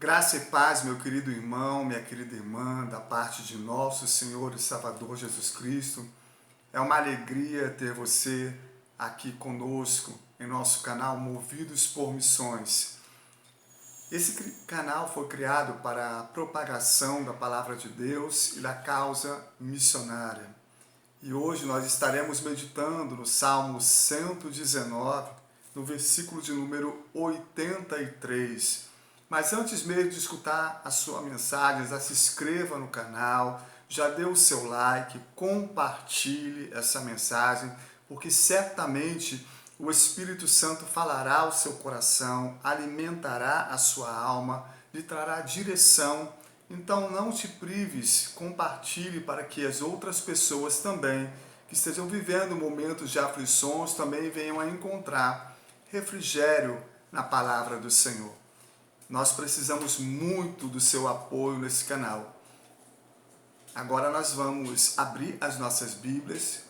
Graça e paz, meu querido irmão, minha querida irmã, da parte de nosso Senhor e Salvador Jesus Cristo. É uma alegria ter você aqui conosco em nosso canal Movidos por Missões. Esse canal foi criado para a propagação da Palavra de Deus e da causa missionária. E hoje nós estaremos meditando no Salmo 119, no versículo de número 83. Mas antes mesmo de escutar a sua mensagem, já se inscreva no canal, já dê o seu like, compartilhe essa mensagem, porque certamente o Espírito Santo falará ao seu coração, alimentará a sua alma, lhe trará direção. Então não te prives, compartilhe para que as outras pessoas também, que estejam vivendo momentos de aflições, também venham a encontrar refrigério na palavra do Senhor. Nós precisamos muito do seu apoio nesse canal. Agora nós vamos abrir as nossas Bíblias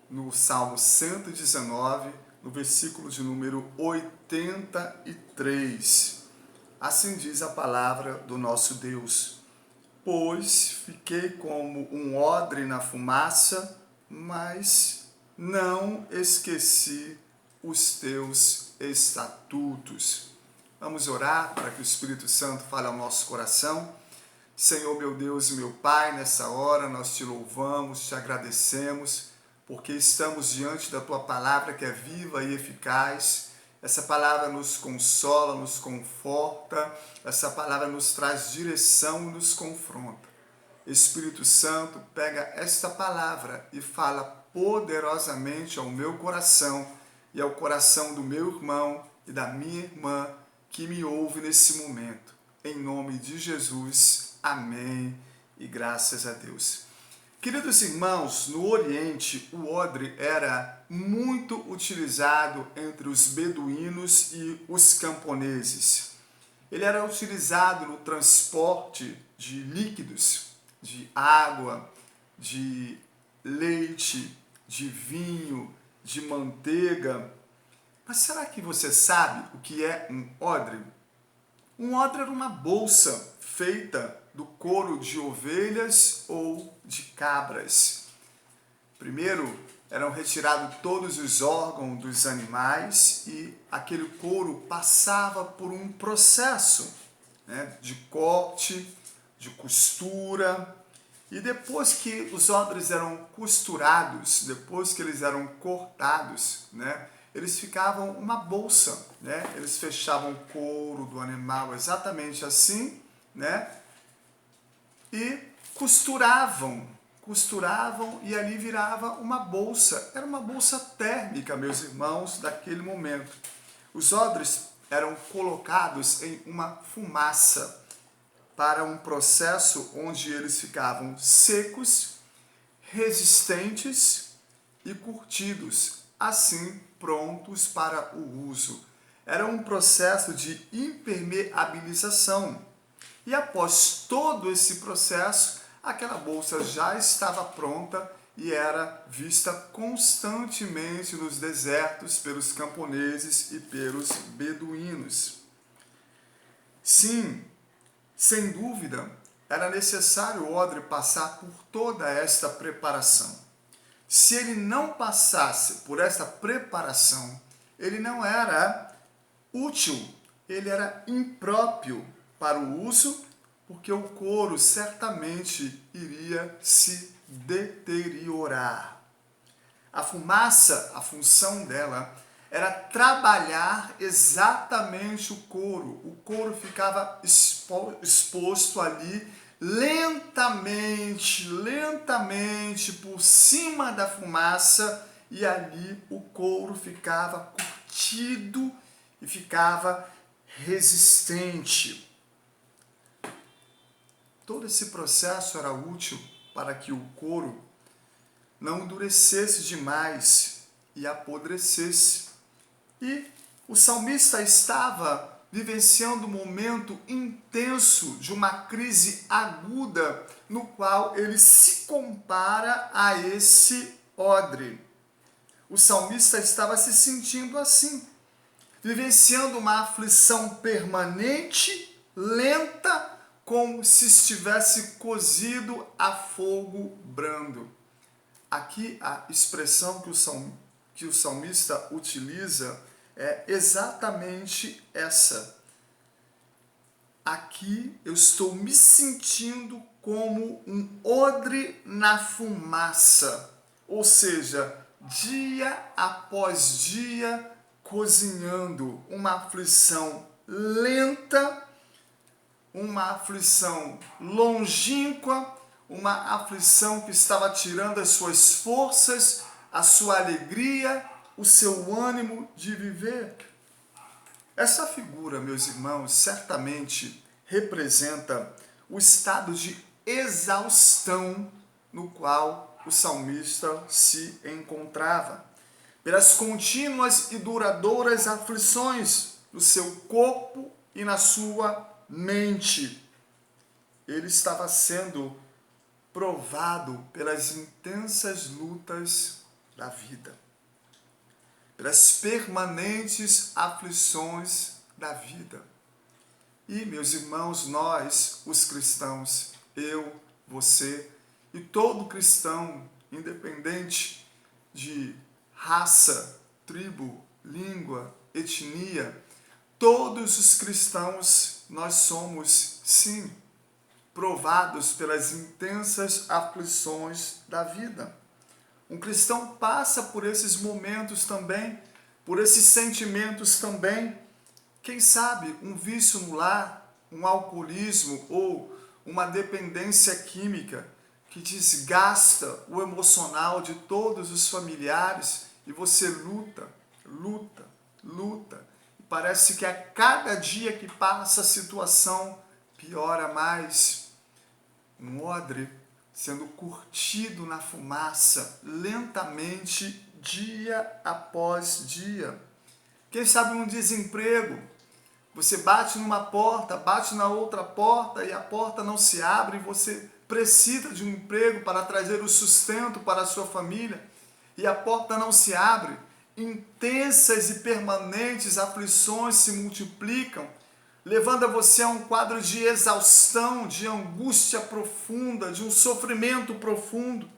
no Salmo 119, no versículo de número 83. Assim diz a palavra do nosso Deus. Pois fiquei como um odre na fumaça, mas não esqueci os teus estatutos. Vamos orar para que o Espírito Santo fale ao nosso coração. Senhor, meu Deus e meu Pai, nessa hora nós te louvamos, te agradecemos, porque estamos diante da tua palavra que é viva e eficaz. Essa palavra nos consola, nos conforta, essa palavra nos traz direção e nos confronta. Espírito Santo, pega esta palavra e fala poderosamente ao meu coração e ao coração do meu irmão e da minha irmã que me ouve nesse momento. Em nome de Jesus, amém e graças a Deus. Queridos irmãos, no Oriente, o odre era muito utilizado entre os beduínos e os camponeses. Ele era utilizado no transporte de líquidos, de água, de leite, de vinho, de manteiga. Mas será que você sabe o que é um odre? Um odre era uma bolsa feita do couro de ovelhas ou de cabras. Primeiro eram retirados todos os órgãos dos animais e aquele couro passava por um processo, de corte, de costura. E depois que os odres eram costurados, depois que eles eram cortados, eles ficavam uma bolsa, Eles fechavam o couro do animal exatamente assim, E costuravam e ali virava uma bolsa. Era uma bolsa térmica, meus irmãos, daquele momento. Os odres eram colocados em uma fumaça para um processo onde eles ficavam secos, resistentes e curtidos, assim prontos para o uso. Era um processo de impermeabilização. E após todo esse processo, aquela bolsa já estava pronta e era vista constantemente nos desertos pelos camponeses e pelos beduínos. Sim, sem dúvida, era necessário o odre passar por toda esta preparação. Se ele não passasse por esta preparação, ele não era útil, ele era impróprio para o uso, porque o couro certamente iria se deteriorar. A fumaça, a função dela era trabalhar exatamente o couro. O couro ficava exposto ali lentamente por cima da fumaça, e ali o couro ficava curtido e ficava resistente. Todo esse processo era útil para que o couro não endurecesse demais e apodrecesse. E o salmista estava vivenciando um momento intenso de uma crise aguda, no qual ele se compara a esse odre. O salmista estava se sentindo assim, vivenciando uma aflição permanente, lenta, como se estivesse cozido a fogo brando. Aqui a expressão que o salmista utiliza é exatamente essa. Aqui eu estou me sentindo como um odre na fumaça, ou seja, dia após dia cozinhando, uma aflição lenta, uma aflição longínqua, uma aflição que estava tirando as suas forças, a sua alegria, o seu ânimo de viver. Essa figura, meus irmãos, certamente representa o estado de exaustão no qual o salmista se encontrava, pelas contínuas e duradouras aflições no seu corpo e na sua mente. Ele estava sendo provado pelas intensas lutas da vida, pelas permanentes aflições da vida. E, meus irmãos, nós, os cristãos, eu, você e todo cristão, independente de raça, tribo, língua, etnia, todos os cristãos, nós somos, sim, provados pelas intensas aflições da vida. Um cristão passa por esses momentos também, por esses sentimentos também. Quem sabe um vício no lar, um alcoolismo ou uma dependência química que desgasta o emocional de todos os familiares e você luta. E parece que a cada dia que passa a situação piora mais. Um odre sendo curtido na fumaça, lentamente, dia após dia. Quem sabe um desemprego, você bate numa porta, bate na outra porta e a porta não se abre e você precisa de um emprego para trazer o sustento para a sua família e a porta não se abre. Intensas e permanentes aflições se multiplicam, levando a você a um quadro de exaustão, de angústia profunda, de um sofrimento profundo.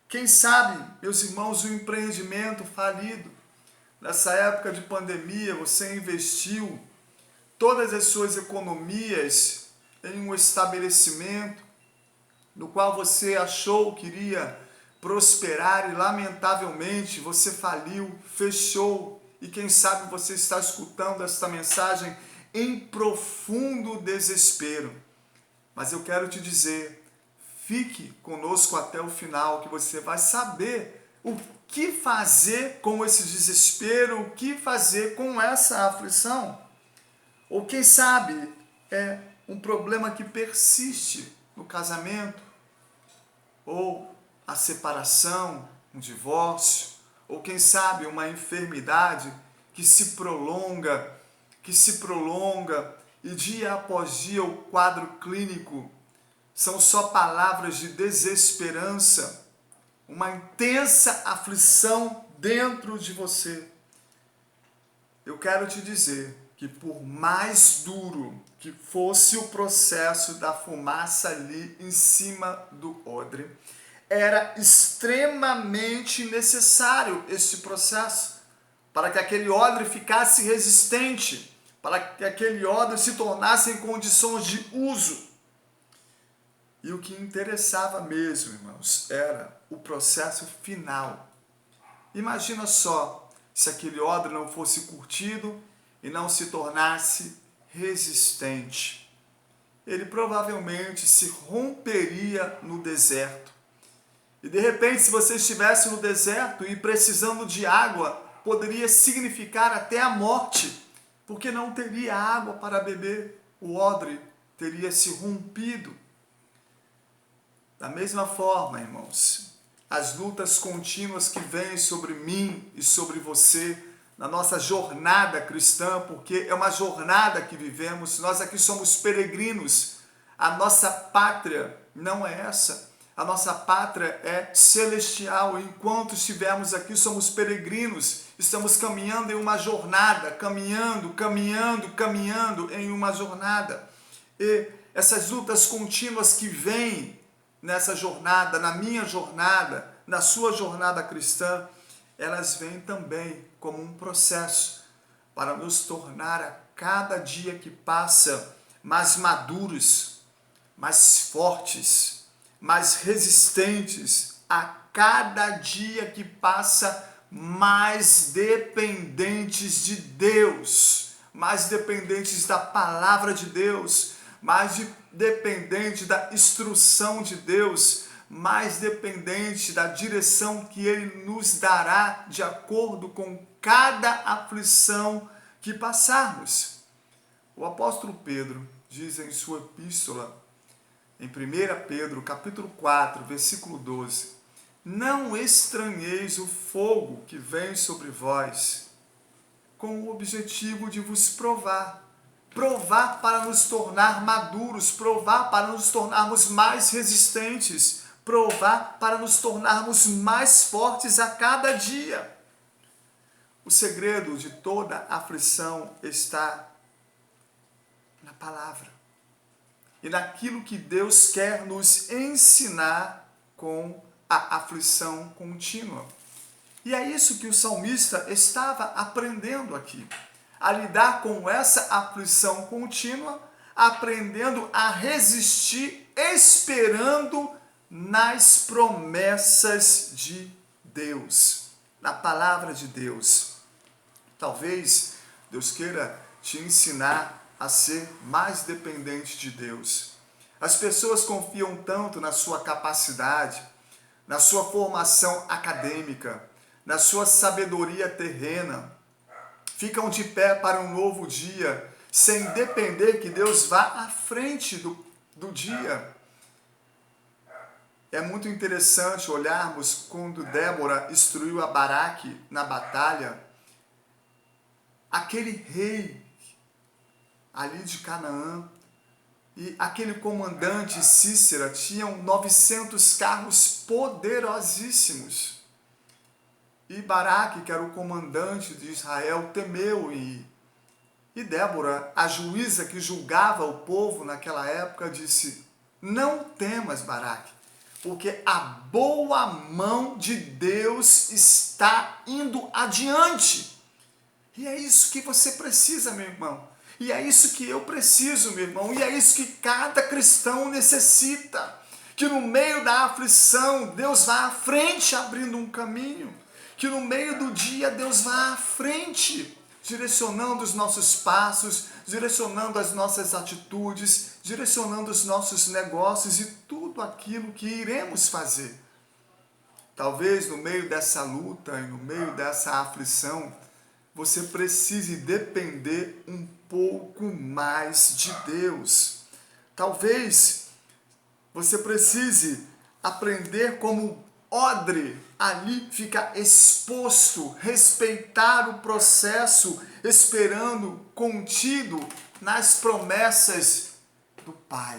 Quem sabe, meus irmãos, um empreendimento falido. Nessa época de pandemia, você investiu todas as suas economias em um estabelecimento no qual você achou que iria prosperar e, lamentavelmente, você faliu, fechou. E quem sabe você está escutando esta mensagem em profundo desespero. Mas eu quero te dizer, fique conosco até o final, que você vai saber o que fazer com esse desespero, o que fazer com essa aflição. Ou quem sabe é um problema que persiste no casamento, ou a separação, um divórcio, ou quem sabe uma enfermidade que se prolonga e dia após dia o quadro clínico são só palavras de desesperança, uma intensa aflição dentro de você. Eu quero te dizer que por mais duro que fosse o processo da fumaça ali em cima do odre, era extremamente necessário esse processo para que aquele odre ficasse resistente, para que aquele odre se tornasse em condições de uso. E o que interessava mesmo, irmãos, era o processo final. Imagina só se aquele odre não fosse curtido e não se tornasse resistente. Ele provavelmente se romperia no deserto. E de repente, se você estivesse no deserto e precisando de água, poderia significar até a morte, porque não teria água para beber, o odre teria se rompido. Da mesma forma, irmãos, as lutas contínuas que vêm sobre mim e sobre você, na nossa jornada cristã, porque é uma jornada que vivemos, nós aqui somos peregrinos, a nossa pátria não é essa, a nossa pátria é celestial, enquanto estivermos aqui somos peregrinos, estamos caminhando em uma jornada, caminhando em uma jornada. E essas lutas contínuas que vêm nessa jornada, na minha jornada, na sua jornada cristã, elas vêm também como um processo para nos tornar a cada dia que passa mais maduros, mais fortes, mais resistentes, a cada dia que passa mais dependentes de Deus, mais dependentes da palavra de Deus, mais dependente da instrução de Deus, mais dependente da direção que Ele nos dará de acordo com cada aflição que passarmos. O apóstolo Pedro diz em sua epístola, em 1 Pedro, capítulo 4, versículo 12, não estranheis o fogo que vem sobre vós, com o objetivo de vos provar. Provar para nos tornar maduros, provar para nos tornarmos mais resistentes, provar para nos tornarmos mais fortes a cada dia. O segredo de toda aflição está na palavra e naquilo que Deus quer nos ensinar com a aflição contínua. E é isso que o salmista estava aprendendo aqui, a lidar com essa aflição contínua, aprendendo a resistir, esperando nas promessas de Deus, na palavra de Deus. Talvez Deus queira te ensinar a ser mais dependente de Deus. As pessoas confiam tanto na sua capacidade, na sua formação acadêmica, na sua sabedoria terrena, ficam de pé para um novo dia, sem depender que Deus vá à frente do dia. É muito interessante olharmos quando Débora instruiu a Baraque na batalha, aquele rei ali de Canaã e aquele comandante Cícera tinham 900 carros poderosíssimos. E Baraque, que era o comandante de Israel, temeu e Débora, a juíza que julgava o povo naquela época, disse, não temas, Baraque, porque a boa mão de Deus está indo adiante. E é isso que você precisa, meu irmão. E é isso que eu preciso, meu irmão. E é isso que cada cristão necessita. Que no meio da aflição, Deus vá à frente abrindo um caminho. Que no meio do dia, Deus vá à frente, direcionando os nossos passos, direcionando as nossas atitudes, direcionando os nossos negócios e tudo aquilo que iremos fazer. Talvez no meio dessa luta e no meio dessa aflição, você precise depender um pouco mais de Deus. Talvez você precise aprender como odre, ali ficar exposto, respeitar o processo, esperando contido nas promessas do Pai,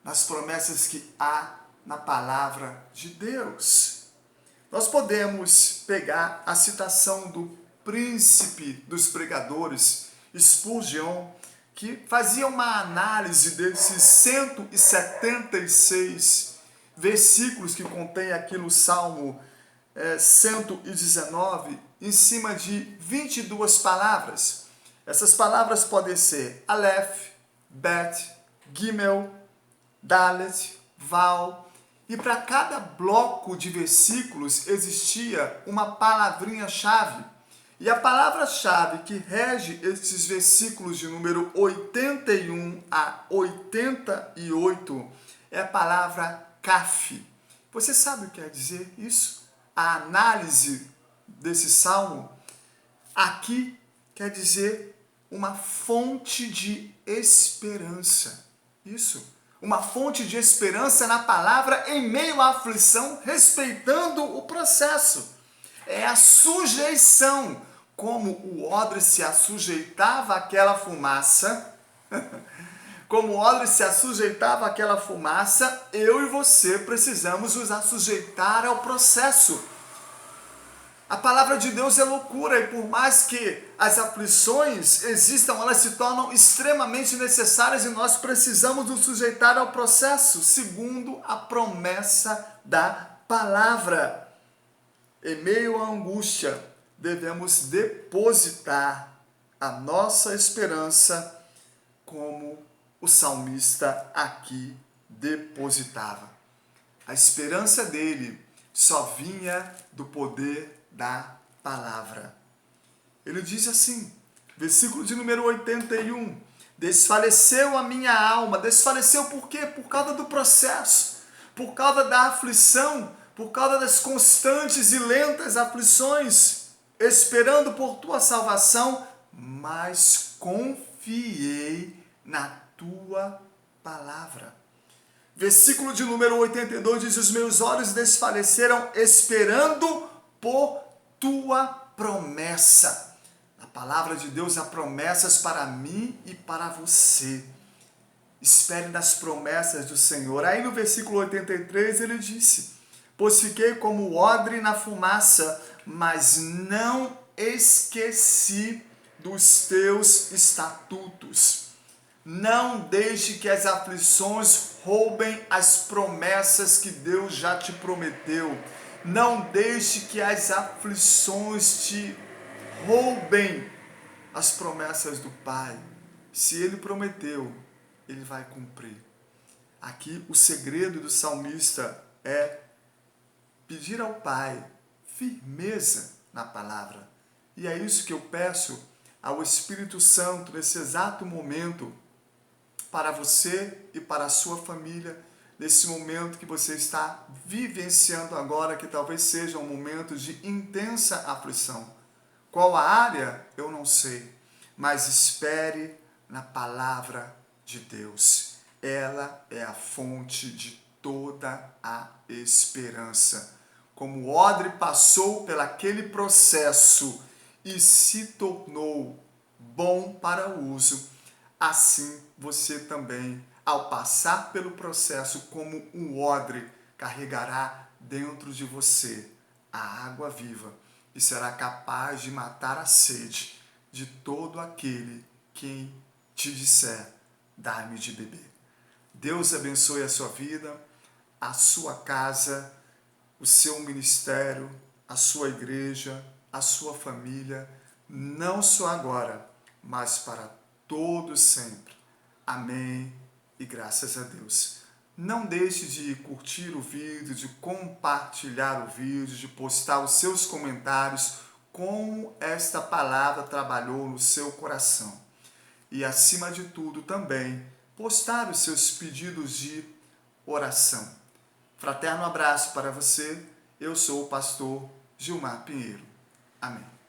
nas promessas que há na palavra de Deus. Nós podemos pegar a citação do príncipe dos pregadores, Spurgeon, que fazia uma análise desses 176 versículos que contém aqui no Salmo 119, em cima de 22 palavras. Essas palavras podem ser Aleph, Bet, Gimel, Dalet, Val, e para cada bloco de versículos existia uma palavrinha-chave. E a palavra-chave que rege esses versículos de número 81 a 88 é a palavra Kaf. Você sabe o que quer dizer isso? A análise desse salmo aqui quer dizer uma fonte de esperança. Isso, uma fonte de esperança na palavra em meio à aflição, respeitando o processo. É a sujeição, como o odre se assujeitava àquela fumaça, como o odre se assujeitava àquela fumaça, eu e você precisamos nos assujeitar ao processo. A palavra de Deus é loucura e por mais que as aflições existam, elas se tornam extremamente necessárias e nós precisamos nos sujeitar ao processo, segundo a promessa da palavra. Em meio à angústia, devemos depositar a nossa esperança como o salmista aqui depositava. A esperança dele só vinha do poder da palavra. Ele diz assim, versículo de número 81, desfaleceu a minha alma. Desfaleceu por quê? Por causa do processo, por causa da aflição, por causa das constantes e lentas aflições, esperando por tua salvação, mas confiei na tua palavra. Versículo de número 82 diz, os meus olhos desfaleceram esperando por tua promessa. A palavra de Deus há promessas para mim e para você. Espere nas promessas do Senhor. Aí no versículo 83 ele disse, pois fiquei como odre na fumaça, mas não esqueci dos teus estatutos. Não deixe que as aflições roubem as promessas que Deus já te prometeu. Não deixe que as aflições te roubem as promessas do Pai. Se Ele prometeu, Ele vai cumprir. Aqui o segredo do salmista é pedir ao Pai firmeza na palavra. E é isso que eu peço ao Espírito Santo nesse exato momento, para você e para a sua família, nesse momento que você está vivenciando agora, que talvez seja um momento de intensa aflição. Qual a área? Eu não sei, mas espere na palavra de Deus. Ela é a fonte de toda a esperança. Como o odre passou pelaquele processo e se tornou bom para o uso, assim você também, ao passar pelo processo como um odre, carregará dentro de você a água viva e será capaz de matar a sede de todo aquele que te disser, dá-me de beber. Deus abençoe a sua vida, a sua casa, o seu ministério, a sua igreja, a sua família, não só agora, mas para todos sempre. Amém e graças a Deus. Não deixe de curtir o vídeo, de compartilhar o vídeo, de postar os seus comentários, como esta palavra trabalhou no seu coração. E acima de tudo também, postar os seus pedidos de oração. Fraterno abraço para você. Eu sou o pastor Gilmar Pinheiro. Amém.